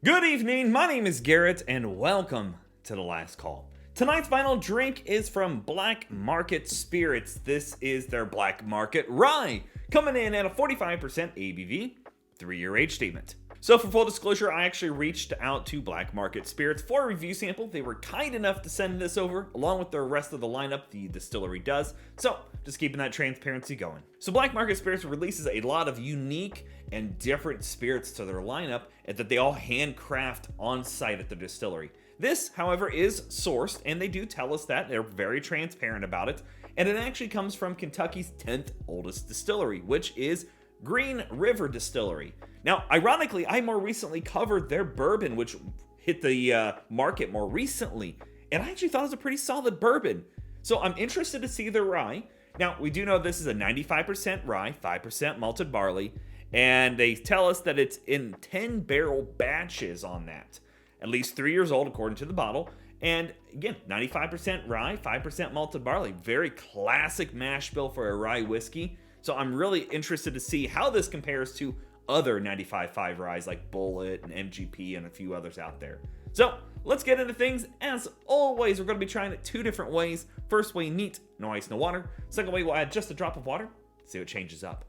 Good evening, my name is Garrett, and welcome to The Last Call. Tonight's final drink is from Black Market Spirits. This is their Black Market Rye, coming in at a 45% ABV, 3-year age statement. So for full disclosure, I actually reached out to Black Market Spirits for a review sample. They were kind enough to send this over, along with the rest of the lineup the distillery does. So just keeping that transparency going. So Black Market Spirits releases a lot of unique and different spirits to their lineup, and that they all handcraft on site at the distillery. This, however, is sourced, and they do tell us that. They're very transparent about it, and it actually comes from Kentucky's 10th oldest distillery, which is Green River Distillery. Now, ironically, I more recently covered their bourbon, which hit the market more recently, and I actually thought it was a pretty solid bourbon. So I'm interested to see their rye. Now, we do know this is a 95% rye, 5% malted barley, and they tell us that it's in 10-barrel batches on that. At least 3 years old, according to the bottle. And again, 95% rye, 5% malted barley. Very classic mash bill for a rye whiskey. So I'm really interested to see how this compares to other 95.5 ryes like Bullet and MGP and a few others out there. So let's get into things. As always, we're going to be trying it two different ways. First way, neat, no ice, no water. Second way, we'll add just a drop of water, see what changes up.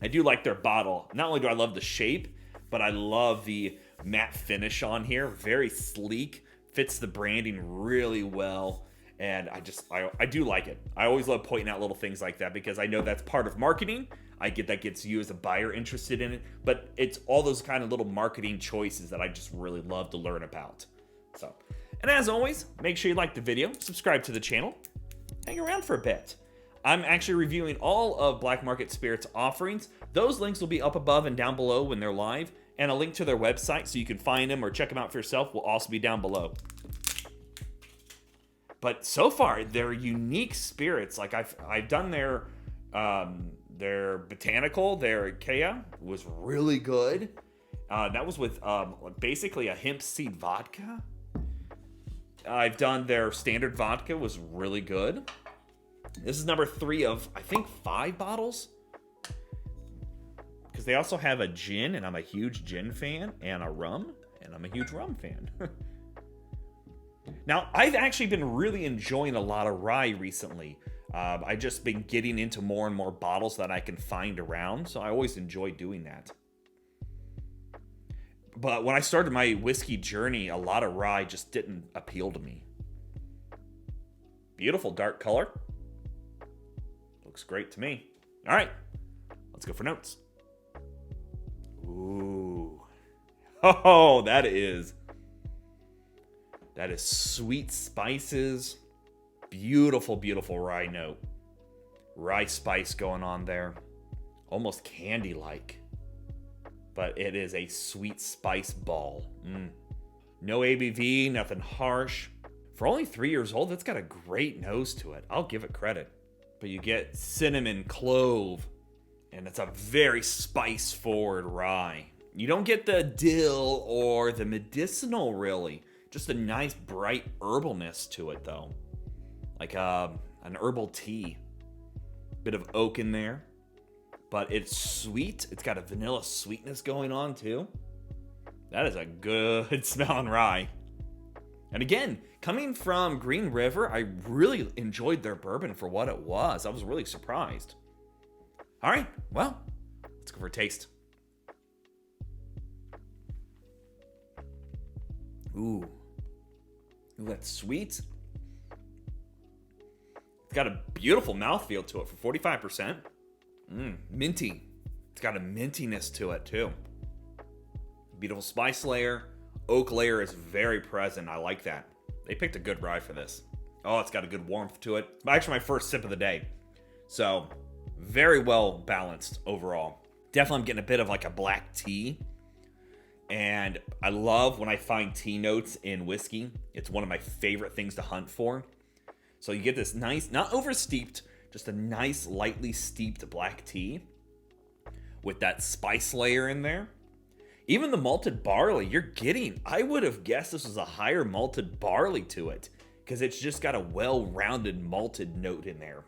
I do like their bottle. Not only do I love the shape, but I love the matte finish on here. Very sleek, fits the branding really well, and I do like it. I always love pointing out little things like that because I know that's part of marketing. I get that gets you as a buyer interested in it, but it's all those kind of little marketing choices that I just really love to learn about. So, and as always, make sure you like the video, subscribe to the channel, hang around for a bit. I'm actually reviewing all of Black Market Spirits offerings. Those links will be up above and down below when they're live, and a link to their website so you can find them or check them out for yourself will also be down below. But so far, they're unique spirits. Like I've done their botanical, their Kea was really good. That was with basically a hemp seed vodka. I've done their standard vodka, was really good. This is number 3 of, I think, 5 bottles. Because they also have a gin, and I'm a huge gin fan, and a rum, and I'm a huge rum fan. Now, I've actually been really enjoying a lot of rye recently. I've just been getting into more and more bottles that I can find around, so I always enjoy doing that. But when I started my whiskey journey, a lot of rye just didn't appeal to me. Beautiful dark color. Looks great to me. All right, let's go for notes. Ooh. Oh, that is sweet spices. Beautiful, beautiful rye note. Rye spice going on there. Almost candy-like. But it is a sweet spice ball. No ABV, nothing harsh. For only 3 years old, that's got a great nose to it. I'll give it credit. But you get cinnamon, clove, and it's a very spice-forward rye. You don't get the dill or the medicinal, really. Just a nice, bright herbalness to it, though. Like an herbal tea. Bit of oak in there. But it's sweet. It's got a vanilla sweetness going on, too. That is a good smelling rye. And again, coming from Green River, I really enjoyed their bourbon for what it was. I was really surprised. All right, well, let's go for a taste. Ooh, that's sweet. It's got a beautiful mouthfeel to it for 45%. Minty. It's got a mintiness to it, too. Beautiful spice layer. Oak layer is very present. I like that. They picked a good rye for this. Oh, it's got a good warmth to it. Actually, my first sip of the day. So, very well balanced overall. Definitely I'm getting a bit of like a black tea. And I love when I find tea notes in whiskey. It's one of my favorite things to hunt for. So you get this nice, not over steeped, just a nice lightly steeped black tea with that spice layer in there. Even the malted barley, you're getting, I would have guessed this was a higher malted barley to it because it's just got a well-rounded malted note in there.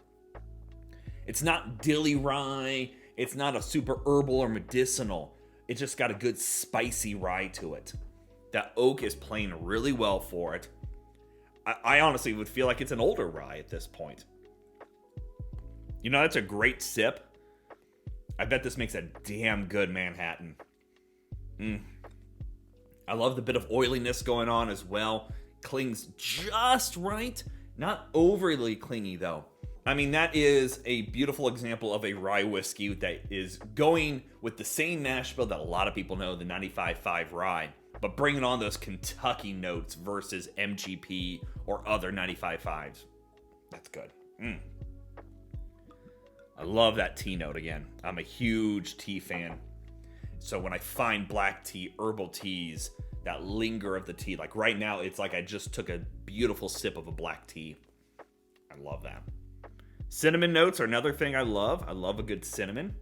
It's not dilly rye. It's not a super herbal or medicinal. It's just got a good spicy rye to it. That oak is playing really well for it. I honestly would feel like it's an older rye at this point. You know, that's a great sip. I bet this makes a damn good Manhattan. I love the bit of oiliness going on as well. Clings just right. Not overly clingy, though. I mean, that is a beautiful example of a rye whiskey that is going with the same mash bill that a lot of people know, the 95.5 rye, but bringing on those Kentucky notes versus MGP or other 95.5s. That's good. I love that tea note again. I'm a huge tea fan. So when I find black tea, herbal teas, that linger of the tea, like right now, it's like I just took a beautiful sip of a black tea. I love that. Cinnamon notes are another thing I love. I love a good cinnamon.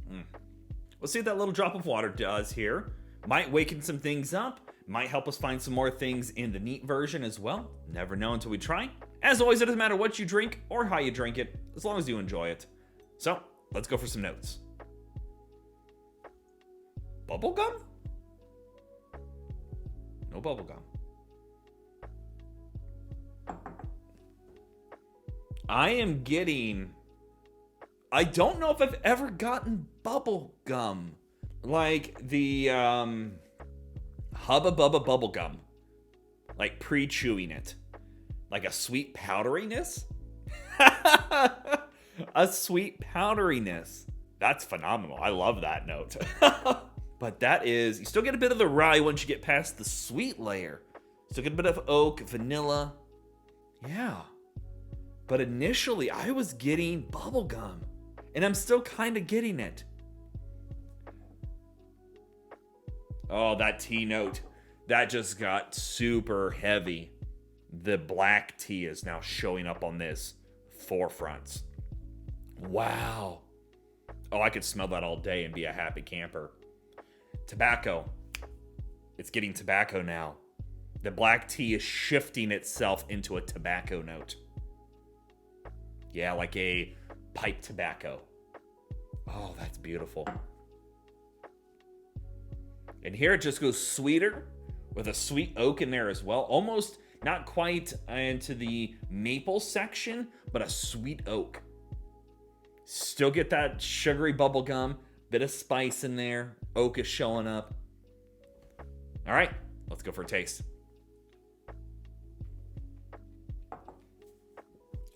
We'll see what that little drop of water does here. Might waken some things up. Might help us find some more things in the neat version as well. Never know until we try. As always, it doesn't matter what you drink or how you drink it, as long as you enjoy it. So, let's go for some notes. Bubblegum? No bubblegum. I am getting... I don't know if I've ever gotten bubblegum. Like the Hubba Bubba bubblegum. Like pre-chewing it. Like a sweet powderiness? A sweet powderiness. That's phenomenal. I love that note. But that is... You still get a bit of the rye once you get past the sweet layer. Still get a bit of oak, vanilla. Yeah. But initially, I was getting bubblegum. And I'm still kind of getting it. Oh, that tea note. That just got super heavy. The black tea is now showing up on this forefronts. Wow. Oh, I could smell that all day and be a happy camper. Tobacco. It's getting tobacco now. The black tea is shifting itself into a tobacco note. Yeah, like a pipe tobacco. Oh, that's beautiful. And here it just goes sweeter with a sweet oak in there as well. Almost not quite into the maple section, but a sweet oak. Still get that sugary bubble gum, bit of spice in there. Oak is showing up. All right, let's go for a taste.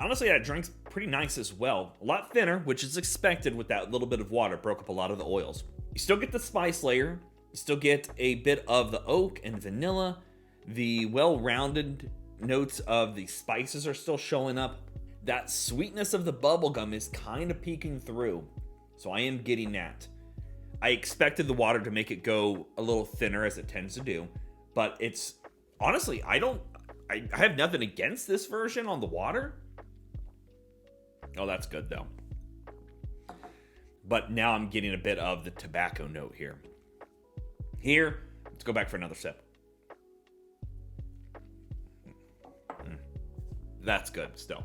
Honestly, that drink's pretty nice as well. A lot thinner, which is expected with that little bit of water. Broke up a lot of the oils. You still get the spice layer. You still get a bit of the oak and vanilla. The well-rounded notes of the spices are still showing up. That sweetness of the bubblegum is kind of peeking through. So I am getting that. I expected the water to make it go a little thinner, as it tends to do. But it's... Honestly, I have nothing against this version on the water. Oh, that's good, though. But now I'm getting a bit of the tobacco note here. Here, let's go back for another sip. That's good still.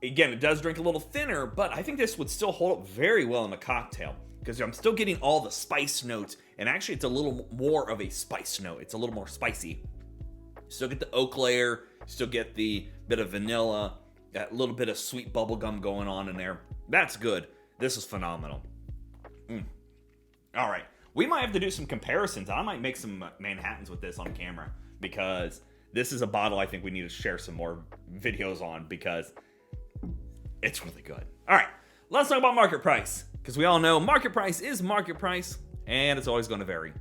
Again, it does drink a little thinner, but I think this would still hold up very well in a cocktail because I'm still getting all the spice notes, and actually it's a little more of a spice note. It's a little more spicy. Still get the oak layer, still get the bit of vanilla, that little bit of sweet bubblegum going on in there. That's good. This is phenomenal. All right. We might have to do some comparisons. I might make some Manhattans with this on camera because this is a bottle I think we need to share some more videos on because it's really good. All right. Let's talk about market price because we all know market price is market price and it's always going to vary.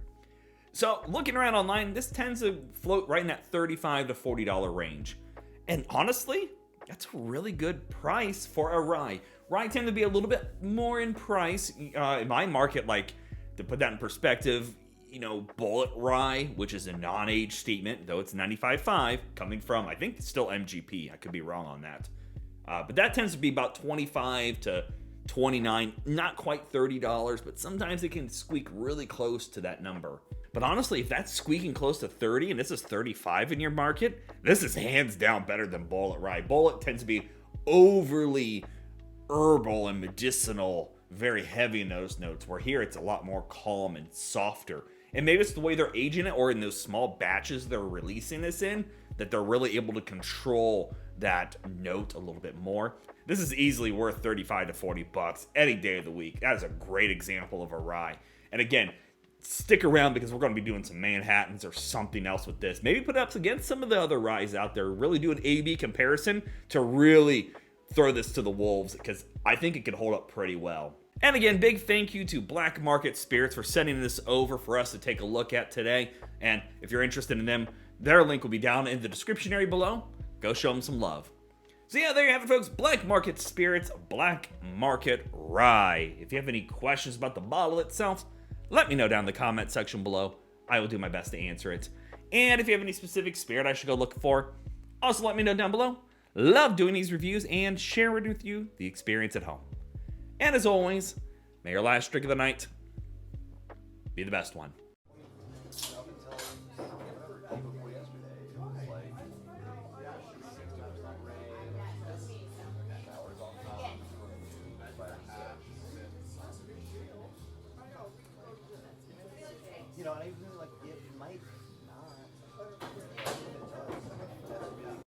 So looking around online, this tends to float right in that $35 to $40 range. And honestly, that's a really good price for a rye. Rye tend to be a little bit more in price. In my market, like, to put that in perspective, you know, Bullet Rye, which is a non-age statement, though it's 95.5, coming from, I think, still MGP. I could be wrong on that. But that tends to be about $25 to $29, not quite $30, but sometimes it can squeak really close to that number. But honestly, if that's squeaking close to 30 and this is 35 in your market, this is hands down better than Bullet Rye. Bullet tends to be overly herbal and medicinal very heavy in those notes, where here it's a lot more calm and softer. And maybe it's the way they're aging it, or in those small batches they're releasing this in, that they're really able to control that note a little bit more. This is easily worth 35 to 40 bucks any day of the week. That is a great example of a rye. And again, stick around because we're going to be doing some Manhattans or something else with this. Maybe put it up against some of the other ryes out there. Really do an A-B comparison to really throw this to the wolves, because I think it could hold up pretty well. And again, big thank you to Black Market Spirits for sending this over for us to take a look at today. And if you're interested in them, their link will be down in the description area below. Go show them some love. So yeah, there you have it, folks. Black Market Spirits, Black Market Rye. If you have any questions about the bottle itself, let me know down in the comment section below. I will do my best to answer it. And if you have any specific spirit I should go look for, also let me know down below. Love doing these reviews and sharing with you the experience at home. And as always, may your last drink of the night be the best one. You know, I even like it might not.